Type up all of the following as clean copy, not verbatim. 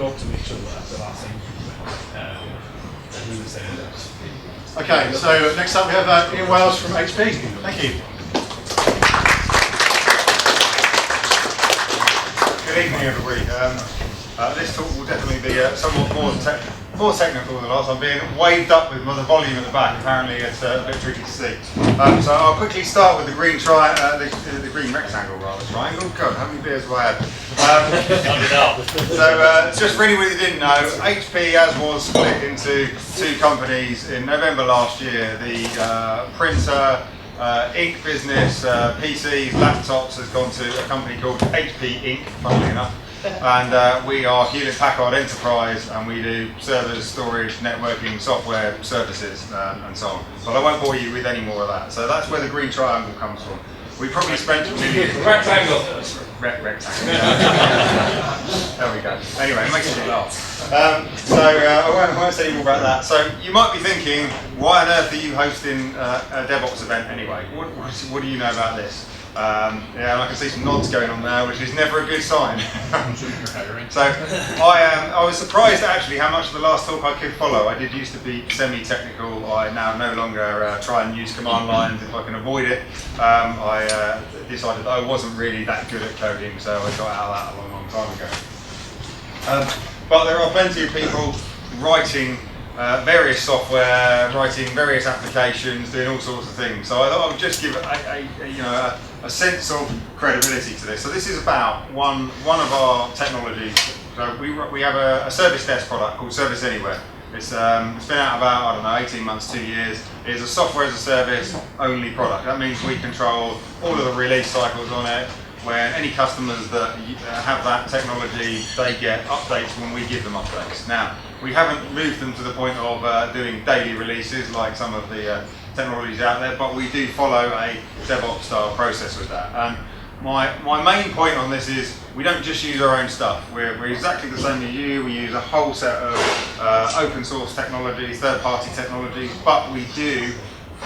talk to Mitchell the last thing that he was saying. Okay, so next up we have Ian Wales from HP. Thank you. Good evening, everybody. This talk will definitely be somewhat more technical than last. I'm being waved up with the volume at the back. Apparently, it's a bit tricky to see. So I'll quickly start with the green the green rectangle rather triangle. God, how many beers have I had? So just for anybody that didn't know, HP as was split into two companies in November last year. The printer, ink business, PCs, laptops has gone to a company called HP Inc., funnily enough. And we are Hewlett-Packard Enterprise, and we do servers, storage, networking, software, services, and so on. But I won't bore you with any more of that. So that's where the green triangle comes from. We probably spent millions. Rectangle. Rectangle. There we go. Anyway, it makes me laugh. I won't say any more about that. So you might be thinking, why on earth are you hosting a DevOps event anyway? What do you know about this? Yeah, and I can see some nods going on there, which is never a good sign. So I was surprised actually how much of the last talk I could follow. I did used to be semi-technical. I now no longer try and use command lines if I can avoid it. I decided that I wasn't really that good at coding, so I got out of that a long, long time ago. But there are plenty of people writing various software, writing various applications, doing all sorts of things. So I thought I would just give a sense of credibility to this. So this is about one of our technologies. So we have a service desk product called Service Anywhere. It's been out about, I don't know, 18 months, 2 years. It's a software as a service only product. That means we control all of the release cycles on it. When any customers that have that technology, they get updates when we give them updates. Now, we haven't moved them to the point of doing daily releases like some of the technologies out there, but we do follow a DevOps style process with that. And my main point on this is we don't just use our own stuff. We're exactly the same as you. We use a whole set of open source technologies, third-party technologies, but we do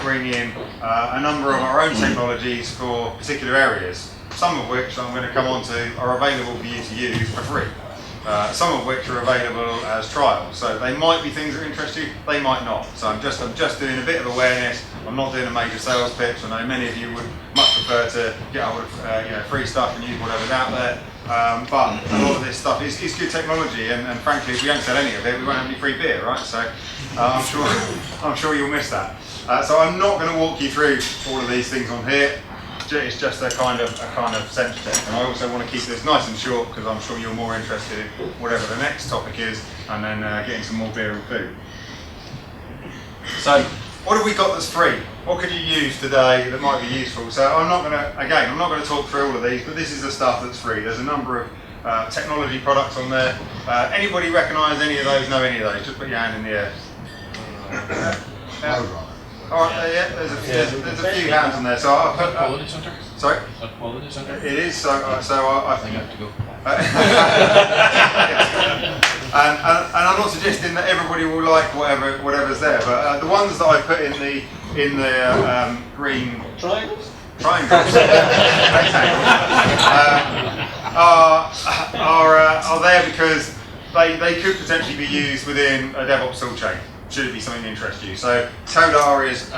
bring in a number of our own technologies for particular areas. Some of which I'm going to come on to are available for you to use for free. Some of which are available as trials. So they might be things that interest you, they might not. So I'm just doing a bit of awareness. I'm not doing a major sales pitch. I know many of you would much prefer to get hold of free stuff and use whatever's out there. But a lot of this stuff is good technology, and frankly, if we don't sell any of it, we won't have any free beer, right? So I'm sure you'll miss that. So I'm not going to walk you through all of these things on here. It's just a kind of sense check, and I also want to keep this nice and short because I'm sure you're more interested in whatever the next topic is, and then getting some more beer and food. So, what have we got that's free? What could you use today that might be useful? So I'm not going to talk through all of these, but this is the stuff that's free. There's a number of technology products on there. Anybody recognise any of those? Know any of those? Just put your hand in the air. All right, yeah, there's a few hands in there. So I'll put Quality Center? Sorry? Is that Quality Center? It is, so I think I have to go. And I'm not suggesting that everybody will like whatever's there, but the ones that I put in the green triangles are there because they could potentially be used within a DevOps toolchain. Should it be something that interests you. So Codar is,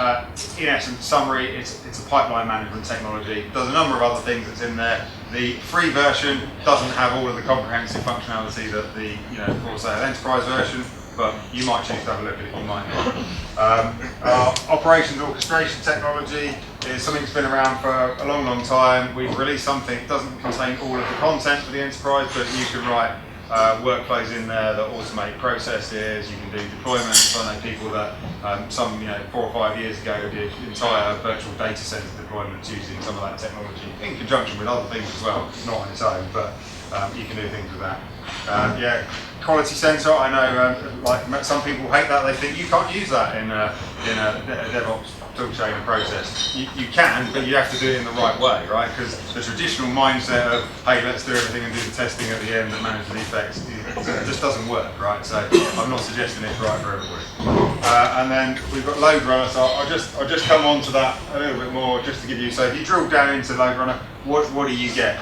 in essence, summary, it's a pipeline management technology. There's a number of other things that's in there. The free version doesn't have all of the comprehensive functionality that the for sale enterprise version, but you might choose to have a look at it, you might not. Operations orchestration technology is something that's been around for a long, long time. We've released something that doesn't contain all of the content for the enterprise, but you can write workflows in there that automate processes. You can do deployments. I know people that some 4 or 5 years ago did entire virtual data center deployments using some of that technology in conjunction with other things as well, not on its own, but you can do things with that. Quality Center. I know some people hate that. They think you can't use that in a DevOps toolchain and process. You can, but you have to do it in the right way, right? Because the traditional mindset of, hey, let's do everything and do the testing at the end and manage the defects, it just doesn't work, right? So I'm not suggesting it's right for everybody. And then we've got Load Runner, so I'll just come on to that a little bit more just to give you, so if you drill down into Load Runner, what do you get?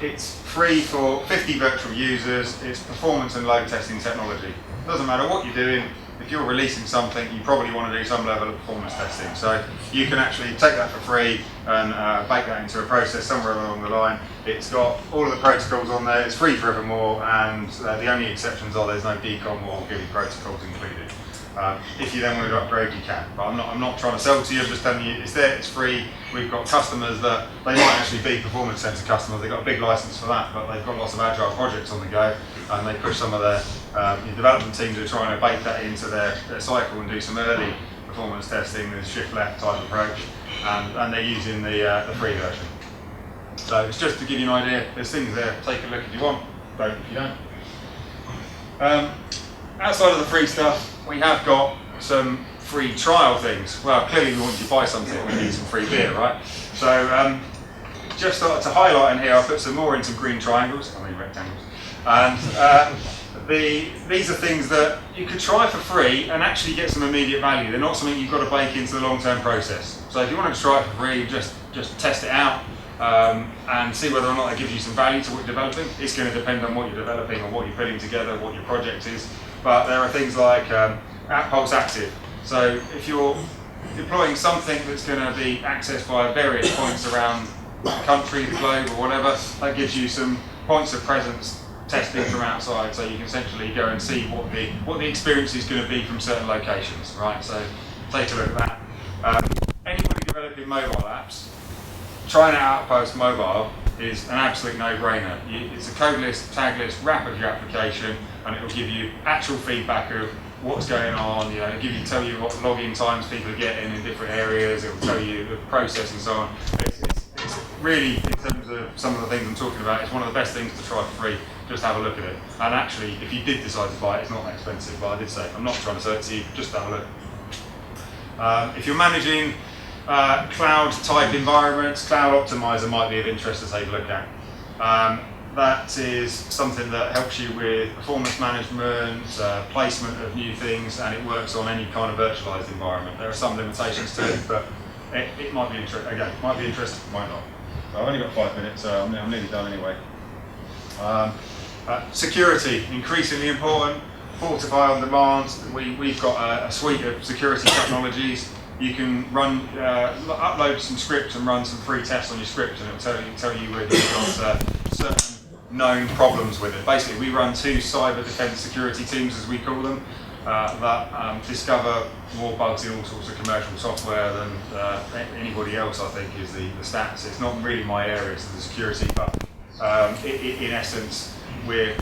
It's free for 50 virtual users. It's performance and load testing technology. Doesn't matter what you're doing. If you're releasing something, you probably want to do some level of performance testing. So you can actually take that for free and bake that into a process somewhere along the line. It's got all of the protocols on there. It's free forevermore, and the only exceptions are there's no decom or GUI protocols included. If you then want to upgrade, you can. But I'm not trying to sell to you. I'm just telling you it's there. It's free. We've got customers that they might actually be performance center customers. They've got a big license for that, but they've got lots of agile projects on the go, and they push some of their development teams are trying to bake that into their cycle and do some early performance testing, the shift left type approach, and they're using the free version. So it's just to give you an idea. There's things there. Take a look if you want. Don't if you don't. Outside of the free stuff, we have got some free trial things. Well, clearly we want you to buy something, we need some free beer, right? So just to highlight in here, I put some more in some green triangles, I mean rectangles. And these are things that you could try for free and actually get some immediate value. They're not something you've got to bake into the long-term process. So if you want to try it for free, just test it out and see whether or not it gives you some value to what you're developing. It's going to depend on what you're developing or what you're putting together, what your project is. But there are things like Pulse Active. So if you're deploying something that's going to be accessed by various points around the country, the globe, or whatever, that gives you some points of presence testing from outside. So you can essentially go and see what the experience is going to be from certain locations, right? So take a look at that. Anybody developing mobile apps, trying out Outpost Mobile is an absolute no-brainer. It's a codeless, tagless wrap of your application, and it will give you actual feedback of what's going on. It'll tell you what login times people are getting in different areas. It will tell you the process and so on. It's really, in terms of some of the things I'm talking about, it's one of the best things to try for free. Just have a look at it. And actually, if you did decide to buy it, it's not that expensive. But I did say I'm not trying to sell it to you. Just have a look. If you're managing cloud type environments, Cloud Optimizer might be of interest to take a look at. That is something that helps you with performance management, placement of new things, and it works on any kind of virtualized environment. There are some limitations to it, but it might be interesting. Again, might be interesting, might not. I've only got 5 minutes, so I'm nearly done anyway. Security, increasingly important. Fortify on demand. We've got a suite of security technologies. You can run, upload some scripts and run some free tests on your script, and it'll tell you whether you've got certain known problems with it. Basically, we run 2 cyber defense security teams, as we call them, that discover more bugs in all sorts of commercial software than anybody else, I think, is the stats. It's not really my area, it's the security, but in essence, we've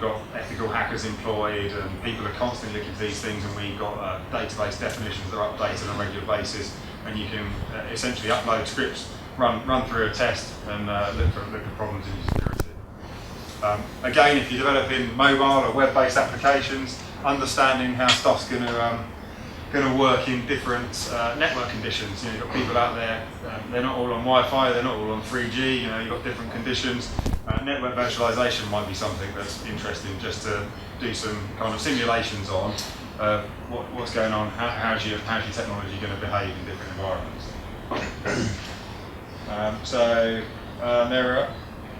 got ethical hackers employed, and people are constantly looking for these things, and we've got database definitions that are updated on a regular basis, and you can essentially upload scripts, run through a test, and look for problems in your security. Again, if you're developing mobile or web-based applications, understanding how stuff's going to work in different network conditions. You've got people out there, they're not all on Wi-Fi, they're not all on 3G, you've got different conditions. Network virtualization might be something that's interesting, just to do some kind of simulations on what's going on, how's your technology going to behave in different environments. There are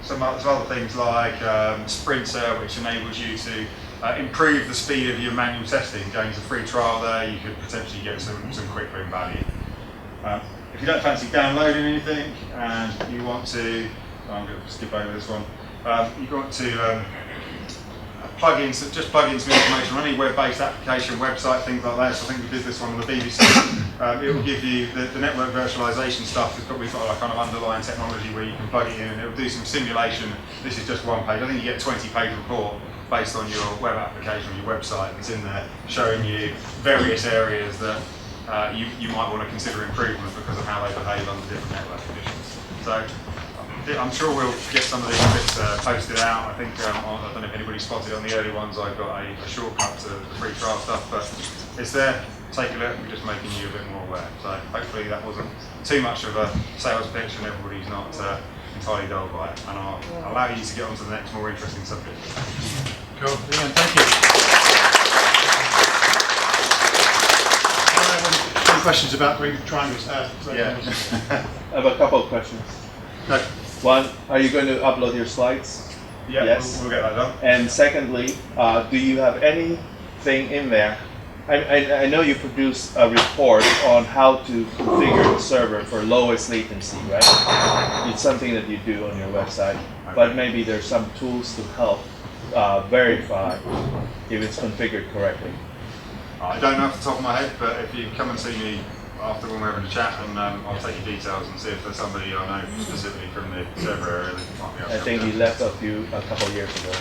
some other things like Sprinter, which enables you to improve the speed of your manual testing. Going to free trial there, you could potentially get some quick win value. If you don't fancy downloading anything and you want to, I'm going to skip over this one, you want to plug in some information on any web-based application, website, things like that. So I think we did this one on the BBC. It will give you the network virtualization stuff. We've got a kind of underlying technology where you can plug it in and it will do some simulation. This is just one page. I think you get a 20-page report based on your web application, your website. It's in there showing you various areas that you might want to consider improvement because of how they behave under different network conditions. So I'm sure we'll get some of these bits posted out. I think, I don't know if anybody spotted on the early ones, I've got a shortcut to the free trial stuff, but it's there. Take a look. We're just making you a bit more aware. So hopefully that wasn't too much of a sales pitch and everybody's not entirely dulled by it. And I'll allow you to get on to the next more interesting subject. Cool. Ian, thank you. Any questions about green triangles? Yeah. I have a couple of questions. No. One, are you going to upload your slides? Yeah, Yes. we'll get that done. And secondly, do you have anything in there? I know you produced a report on how to configure the server for lowest latency, right? It's something that you do on your website, but maybe there's some tools to help verify if it's configured correctly. I don't know off the top of my head, but if you come and see me after when we're having a chat, and I'll take your details and see if there's somebody I know specifically from the server area that might be able to I think help he you. left a couple of years ago.